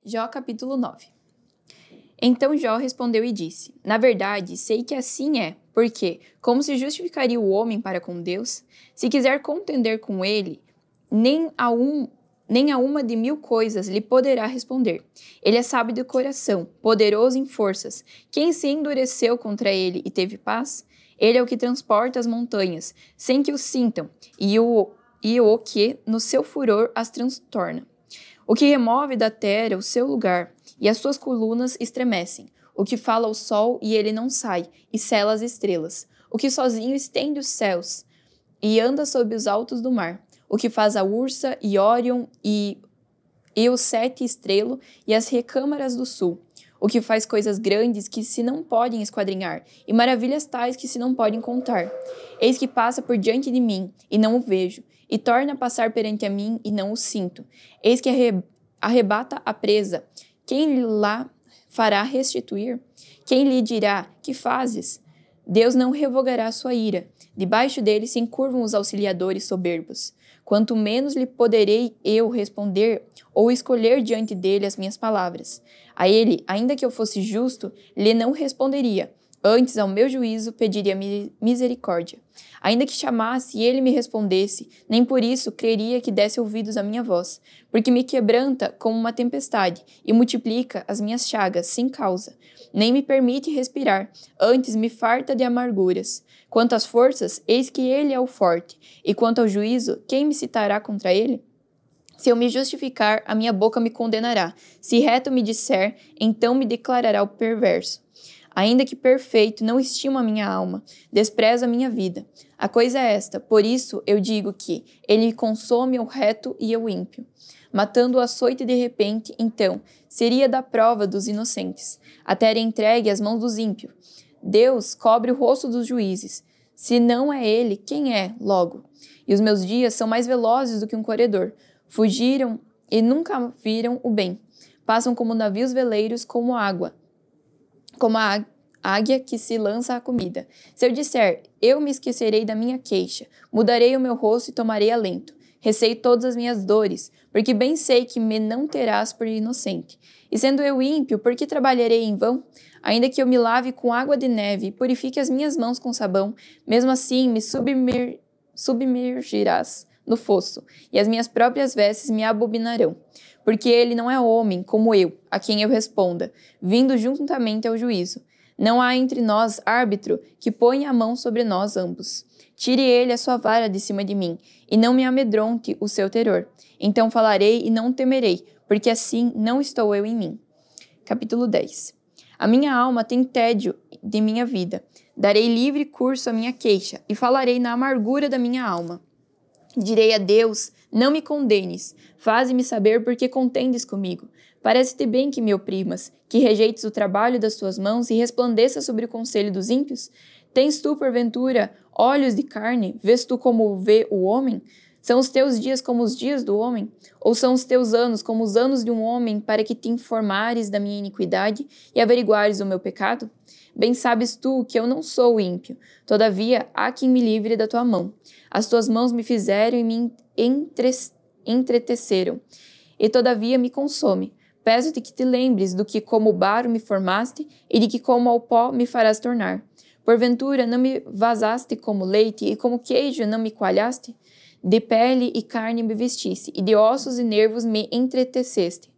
Jó capítulo 9. Então Jó respondeu e disse: Na verdade, sei que assim é, porque como se justificaria o homem para com Deus? Se quiser contender com ele, nem a uma de 1000 coisas lhe poderá responder. Ele é sábio de coração, poderoso em forças. Quem se endureceu contra ele e teve paz? Ele é o que transporta as montanhas, sem que o sintam, e o que, no seu furor, as transtorna. O que remove da terra o seu lugar, e as suas colunas estremecem. O que fala ao sol, e ele não sai, e sela as estrelas. O que sozinho estende os céus, e anda sob os altos do mar. O que faz a Ursa, e Órion, e o sete estrelo, e as recâmaras do sul. O que faz coisas grandes que se não podem esquadrinhar, e maravilhas tais que se não podem contar. Eis que passa por diante de mim, e não o vejo, e torna a passar perante a mim, e não o sinto. Eis que arrebata a presa. Quem lá fará restituir? Quem lhe dirá: que fazes? Deus não revogará sua ira. Debaixo dele se encurvam os auxiliadores soberbos. Quanto menos lhe poderei eu responder ou escolher diante dele as minhas palavras. A ele, ainda que eu fosse justo, lhe não responderia. Antes, ao meu juízo, pediria misericórdia. Ainda que chamasse e ele me respondesse, nem por isso creria que desse ouvidos à minha voz, porque me quebranta como uma tempestade e multiplica as minhas chagas sem causa. Nem me permite respirar, antes me farta de amarguras. Quanto às forças, eis que ele é o forte, e quanto ao juízo, quem me citará contra ele? Se eu me justificar, a minha boca me condenará. Se reto me disser, então me declarará o perverso. Ainda que perfeito, não estimo a minha alma, desprezo a minha vida. A coisa é esta, por isso eu digo que ele consome o reto e o ímpio. Matando o açoite de repente, então, seria da prova dos inocentes. A terra entregue às mãos dos ímpios. Deus cobre o rosto dos juízes. Se não é ele, quem é, logo? E os meus dias são mais velozes do que um corredor. Fugiram e nunca viram o bem. Passam como navios veleiros, como água. Como a águia que se lança à comida. Se eu disser, eu me esquecerei da minha queixa, mudarei o meu rosto e tomarei alento. Receio todas as minhas dores, porque bem sei que me não terás por inocente. E sendo eu ímpio, por que trabalharei em vão? Ainda que eu me lave com água de neve e purifique as minhas mãos com sabão, mesmo assim me submergirás no fosso, e as minhas próprias vestes me abominarão. Porque ele não é homem, como eu, a quem eu responda, vindo juntamente ao juízo. Não há entre nós árbitro que ponha a mão sobre nós ambos. Tire ele a sua vara de cima de mim, e não me amedronte o seu terror. Então falarei e não temerei, porque assim não estou eu em mim. Capítulo 10. A minha alma tem tédio de minha vida. Darei livre curso à minha queixa, e falarei na amargura da minha alma. Direi a Deus, não me condenes, faze-me saber por que contendes comigo. Parece-te bem que me oprimas, que rejeites o trabalho das tuas mãos e resplandeça sobre o conselho dos ímpios? Tens tu, porventura, olhos de carne? Vês tu como vê o homem? São os teus dias como os dias do homem? Ou são os teus anos como os anos de um homem, para que te informares da minha iniquidade e averiguares o meu pecado? Bem sabes tu que eu não sou ímpio, todavia há quem me livre da tua mão. As tuas mãos me fizeram e me entreteceram, e todavia me consome. Peço-te que te lembres do que como barro me formaste e de que como ao pó me farás tornar. Porventura não me vazaste como leite e como queijo não me coalhaste? De pele e carne me vestiste, e de ossos e nervos me entreteceste.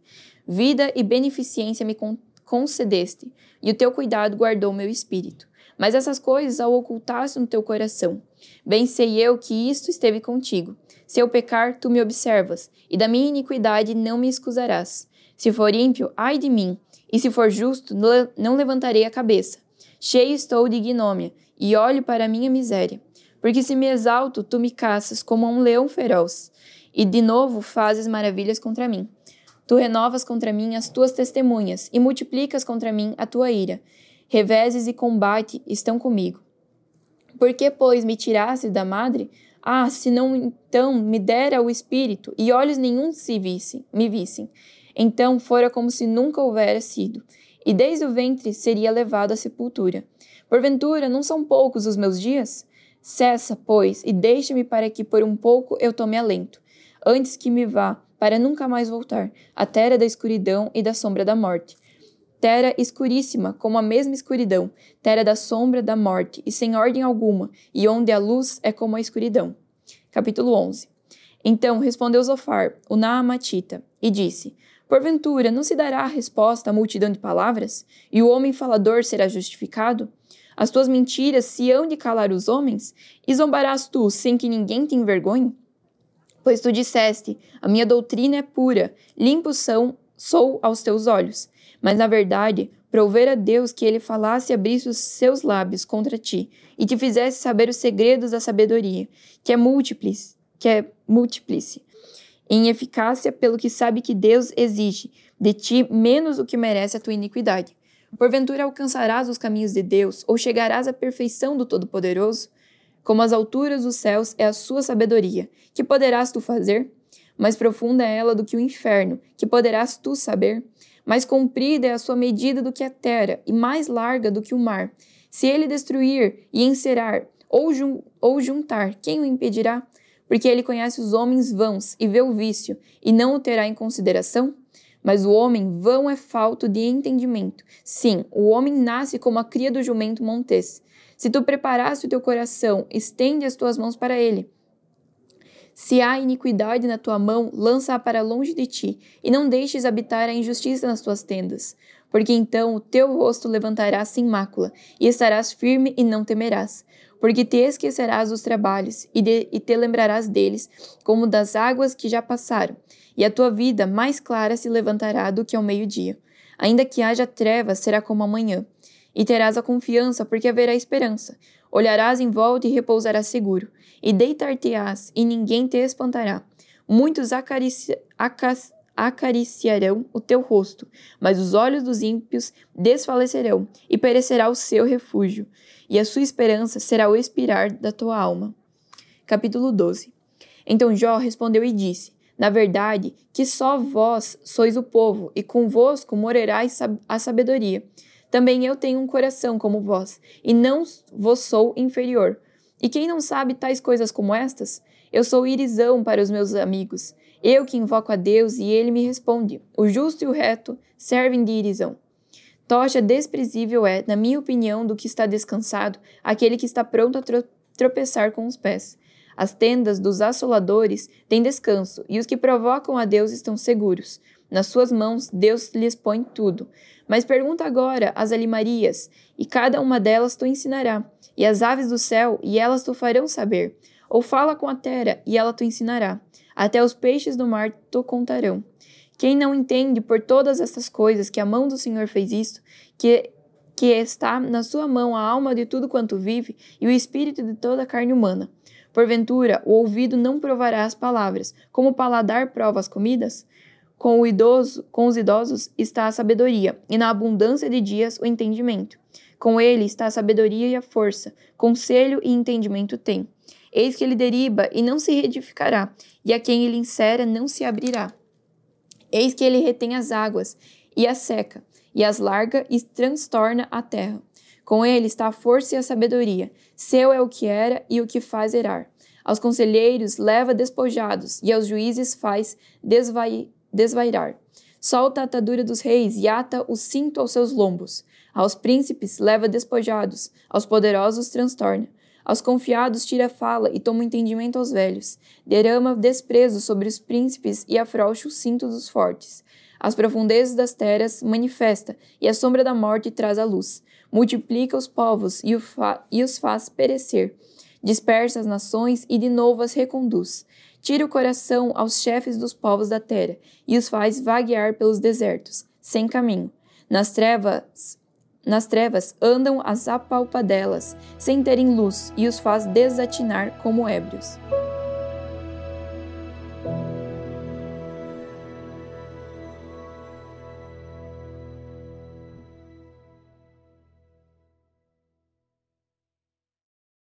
Vida e beneficência me concedeste, e o teu cuidado guardou meu espírito. Mas essas coisas ao ocultaste no teu coração. Bem sei eu que isto esteve contigo. Se eu pecar, tu me observas, e da minha iniquidade não me excusarás. Se for ímpio, ai de mim, e se for justo, não levantarei a cabeça. Cheio estou de ignomínia, e olho para a minha miséria. Porque se me exalto, tu me caças como um leão feroz, e de novo fazes maravilhas contra mim. Tu renovas contra mim as tuas testemunhas, e multiplicas contra mim a tua ira. Reveses e combate estão comigo. Por que, pois, me tiraste da madre? Ah, se não então me dera o espírito, e olhos nenhum me vissem. Então fora como se nunca houvera sido, e desde o ventre seria levado à sepultura. Porventura, não são poucos os meus dias? Cessa, pois, e deixa-me para que por um pouco eu tome alento, antes que me vá para nunca mais voltar, a terra da escuridão e da sombra da morte. Terra escuríssima, como a mesma escuridão, terra da sombra da morte, e sem ordem alguma, e onde a luz é como a escuridão. Capítulo 11. Então respondeu Zofar, o Naamatita, e disse: Porventura, não se dará a resposta à multidão de palavras? E o homem falador será justificado? As tuas mentiras se hão de calar os homens? E zombarás tu, sem que ninguém te envergonhe? Pois tu disseste, a minha doutrina é pura, limpo sou aos teus olhos. Mas, na verdade, provera Deus que ele falasse e abrisse os seus lábios contra ti, e te fizesse saber os segredos da sabedoria, que é múltiplice, em eficácia pelo que sabe que Deus exige de ti menos o que merece a tua iniquidade. Porventura alcançarás os caminhos de Deus, ou chegarás à perfeição do Todo-Poderoso? Como as alturas dos céus é a sua sabedoria, que poderás tu fazer? Mais profunda é ela do que o inferno, que poderás tu saber? Mais comprida é a sua medida do que a terra, e mais larga do que o mar. Se ele destruir e encerrar, ou juntar, quem o impedirá? Porque ele conhece os homens vãos e vê o vício, e não o terá em consideração? Mas o homem vão é falto de entendimento. Sim, o homem nasce como a cria do jumento montês. Se tu preparaste o teu coração, estende as tuas mãos para ele. Se há iniquidade na tua mão, lança-a para longe de ti, e não deixes habitar a injustiça nas tuas tendas. Porque então o teu rosto levantarás sem mácula, e estarás firme e não temerás. Porque te esquecerás dos trabalhos, e te lembrarás deles, como das águas que já passaram. E a tua vida mais clara se levantará do que ao meio-dia. Ainda que haja trevas, será como amanhã. E terás a confiança, porque haverá esperança. Olharás em volta e repousarás seguro. E deitar-te-ás, e ninguém te espantará. Muitos acariciarão o teu rosto, mas os olhos dos ímpios desfalecerão, e perecerá o seu refúgio, e a sua esperança será o expirar da tua alma. Capítulo 12. Então Jó respondeu e disse: Na verdade, que só vós sois o povo, e convosco morarás a sabedoria. Também eu tenho um coração como vós, e não vos sou inferior. E quem não sabe tais coisas como estas? Eu sou irisão para os meus amigos. Eu que invoco a Deus, e ele me responde. O justo e o reto servem de irisão. Tocha desprezível é, na minha opinião, do que está descansado, aquele que está pronto a tropeçar com os pés. As tendas dos assoladores têm descanso, e os que provocam a Deus estão seguros. Nas suas mãos, Deus lhes põe tudo. Mas pergunta agora às alimarias, e cada uma delas tu ensinará, e às aves do céu, e elas tu farão saber. Ou fala com a terra, e ela tu ensinará. Até os peixes do mar tu contarão. Quem não entende por todas estas coisas que a mão do Senhor fez isto, que está na sua mão a alma de tudo quanto vive, e o espírito de toda a carne humana. Porventura, o ouvido não provará as palavras, como o paladar prova as comidas? Com os idosos está a sabedoria, e na abundância de dias o entendimento. Com ele está a sabedoria e a força, conselho e entendimento tem. Eis que ele deriba e não se reedificará, e a quem ele insera não se abrirá. Eis que ele retém as águas, e as seca, e as larga e transtorna a terra. Com ele está a força e a sabedoria. Seu é o que era e o que faz erar. Aos conselheiros leva despojados, e aos juízes faz desvairar. Solta a atadura dos reis e ata o cinto aos seus lombos. Aos príncipes leva despojados, aos poderosos transtorna. Aos confiados tira a fala e toma o entendimento aos velhos. Derrama desprezo sobre os príncipes e afrouxa o cinto dos fortes. As profundezas das terras manifesta, e a sombra da morte traz a luz. Multiplica os povos e os faz perecer. Dispersa as nações e de novo as reconduz. Tira o coração aos chefes dos povos da terra, e os faz vaguear pelos desertos, sem caminho. Nas trevas andam as apalpadelas, sem terem luz, e os faz desatinar como ébrios.